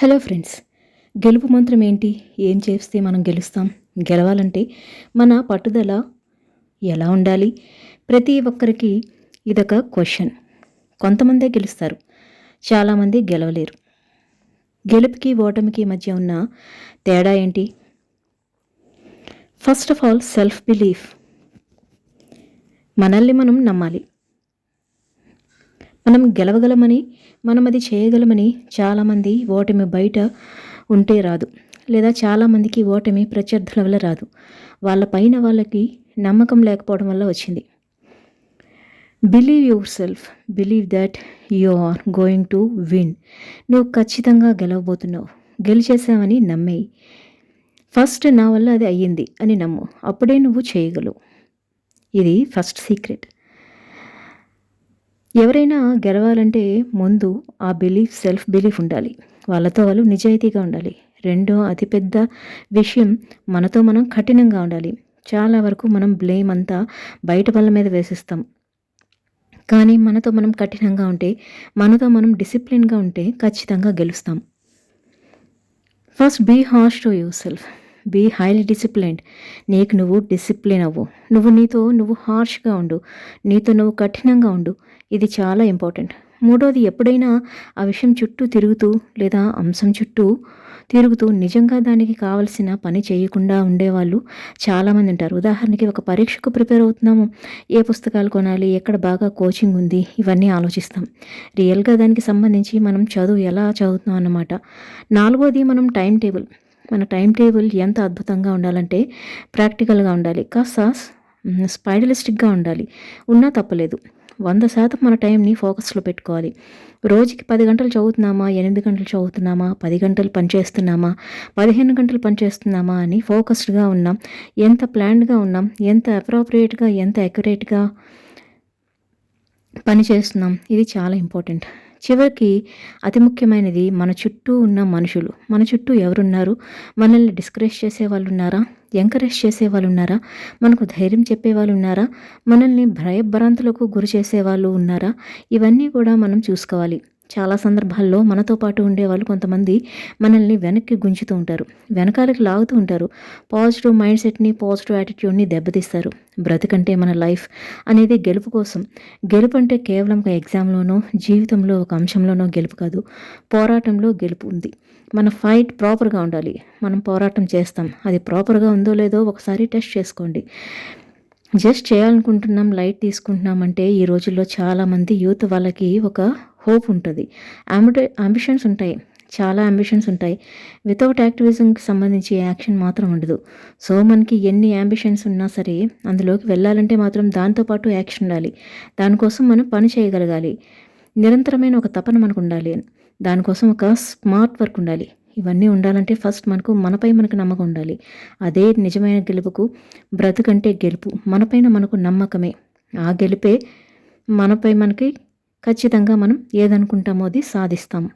Hello friends, గెలుపు మంత్రం ఏంటి? ఏం చేస్తే మనం గెలుస్తాం? గెలవాలంటే మన పట్టుదల ఎలా ఉండాలి? ప్రతి ఒక్కరికి ఇదొక క్వశ్చన్. కొంతమందే గెలుస్తారు, చాలామంది గెలవలేరు. గెలుపుకి ఓటమికి మధ్య ఉన్న తేడా ఏంటి? First of all self belief. మనల్ని మనం నమ్మాలి. మనం గెలవగలమని, మనం అది చేయగలమని. చాలామంది ఓటమి బయట ఉంటే రాదు, లేదా చాలామందికి ఓటమి ప్రత్యర్థుల వల్ల రాదు. వాళ్ళ పైన వాళ్ళకి నమ్మకం లేకపోవడం వల్ల వచ్చింది. Believe yourself, believe that you are going to win. నువ్వు ఖచ్చితంగా గెలవబోతున్నావు, గెలిచేసావని నమ్మేయి. ఫస్ట్ నా వల్ల అది అయ్యింది అని నమ్ము, అప్పుడే నువ్వు చేయగలవు. ఇది ఫస్ట్ సీక్రెట్. ఎవరైనా గెలవాలంటే ముందు ఆ బిలీఫ్, సెల్ఫ్ బిలీఫ్ ఉండాలి. వాళ్ళతో వాళ్ళు నిజాయితీగా ఉండాలి. రెండో అతిపెద్ద విషయం, మనతో మనం కఠినంగా ఉండాలి. చాలా వరకు మనం బ్లేమ్ అంతా బయట వాళ్ళ మీద వేసిస్తాం. కానీ మనతో మనం కఠినంగా ఉంటే, మనతో మనం డిసిప్లిన్గా ఉంటే ఖచ్చితంగా గెలుస్తాం. First be harsh to yourself, be highly disciplined. నీకు నువ్వు డిసిప్లిన్ అవ్వు. నీతో నువ్వు హార్ష్గా ఉండు, నీతో నువ్వు కఠినంగా ఉండు. ఇది చాలా ఇంపార్టెంట్. మూడోది, ఎప్పుడైనా ఆ విషయం చుట్టూ తిరుగుతూ, లేదా అంశం చుట్టూ తిరుగుతూ నిజంగా దానికి కావలసిన పని చేయకుండా ఉండేవాళ్ళు చాలామంది ఉంటారు. ఉదాహరణకి, ఒక పరీక్షకు ప్రిపేర్ అవుతున్నాము, ఏ పుస్తకాలు కొనాలి, ఎక్కడ బాగా కోచింగ్ ఉంది, ఇవన్నీ ఆలోచిస్తాం. రియల్గా దానికి సంబంధించి మనం చదువు ఎలా చదువుతున్నాం అన్నమాట. నాలుగోది, మన టైం టేబుల్ ఎంత అద్భుతంగా ఉండాలంటే ప్రాక్టికల్గా ఉండాలి, కాస్త స్పైడలిస్టిక్గా ఉండాలి. ఉన్నా తప్పలేదు. 100% మన టైంని ఫోకస్లో పెట్టుకోవాలి. రోజుకి 10 గంటలు చదువుతున్నామా, 8 గంటలు చదువుతున్నామా, 10 గంటలు పనిచేస్తున్నామా, 15 గంటలు పనిచేస్తున్నామా అని ఫోకస్డ్గా ఉన్నాం. ఎంత ప్లాన్డ్గా ఉన్నాం, ఎంత అప్రోప్రియేట్గా, ఎంత అక్యురేట్గా పని చేస్తున్నాం, ఇది చాలా ఇంపార్టెంట్. చివరికి అతి ముఖ్యమైనది, మన చుట్టూ ఉన్న మనుషులు. మన చుట్టూ ఎవరున్నారు? మనల్ని డిస్కరేజ్ చేసేవాళ్ళు ఉన్నారా? ఎంకరేజ్ చేసేవాళ్ళు ఉన్నారా? మనకు ధైర్యం చెప్పేవాళ్ళు ఉన్నారా? మనల్ని భయభ్రాంతులకు గురి చేసేవాళ్ళు ఉన్నారా? ఇవన్నీ కూడా మనం చూసుకోవాలి. చాలా సందర్భాల్లో మనతో పాటు ఉండేవాళ్ళు కొంతమంది మనల్ని వెనక్కి గుంజుతూ ఉంటారు, వెనకాలకి లాగుతూ ఉంటారు. పాజిటివ్ మైండ్ సెట్ని, పాజిటివ్ యాటిట్యూడ్ని దెబ్బతీస్తారు. బ్రతుకంటే, మన లైఫ్ అనేది గెలుపు కోసం. గెలుపు అంటే కేవలం ఒక ఎగ్జామ్లోనో, జీవితంలో ఒక అంశంలోనో గెలుపు కాదు. పోరాటంలో గెలుపు ఉంది. మన ఫైట్ ప్రాపర్గా ఉండాలి. మనం పోరాటం చేస్తాం, అది ప్రాపర్గా ఉందో లేదో ఒకసారి టెస్ట్ చేసుకోండి. జస్ట్ చేయాలనుకుంటున్నాం, లైట్ తీసుకుంటున్నామంటే ఈ రోజుల్లో చాలామంది యూత్ వాళ్ళకి ఒక హోప్ ఉంటుంది, అంబిషన్స్ ఉంటాయి, చాలా అంబిషన్స్ ఉంటాయి. వితౌట్ యాక్టివిజంకి సంబంధించి యాక్షన్ మాత్రం ఉండదు. సో మనకి ఎన్ని అంబిషన్స్ ఉన్నా సరే, అందులోకి వెళ్ళాలంటే మాత్రం దాంతోపాటు యాక్షన్ ఉండాలి. దానికోసం మనం పని చేయగలగాలి. నిరంతరమైన ఒక తపన మనకు ఉండాలి. దానికోసం ఒక స్మార్ట్ వర్క్ ఉండాలి. ఇవన్నీ ఉండాలంటే ఫస్ట్ మనపై మనకు నమ్మకం ఉండాలి. అదే నిజమైన గెలుపుకు బ్రతుకంటే గెలుపు. మనపైన మనకు నమ్మకమే ఆ గెలుపే. మనపై మనకి ఖచ్చితంగా మనం ఏదనుకుంటామో అది సాధిస్తాము.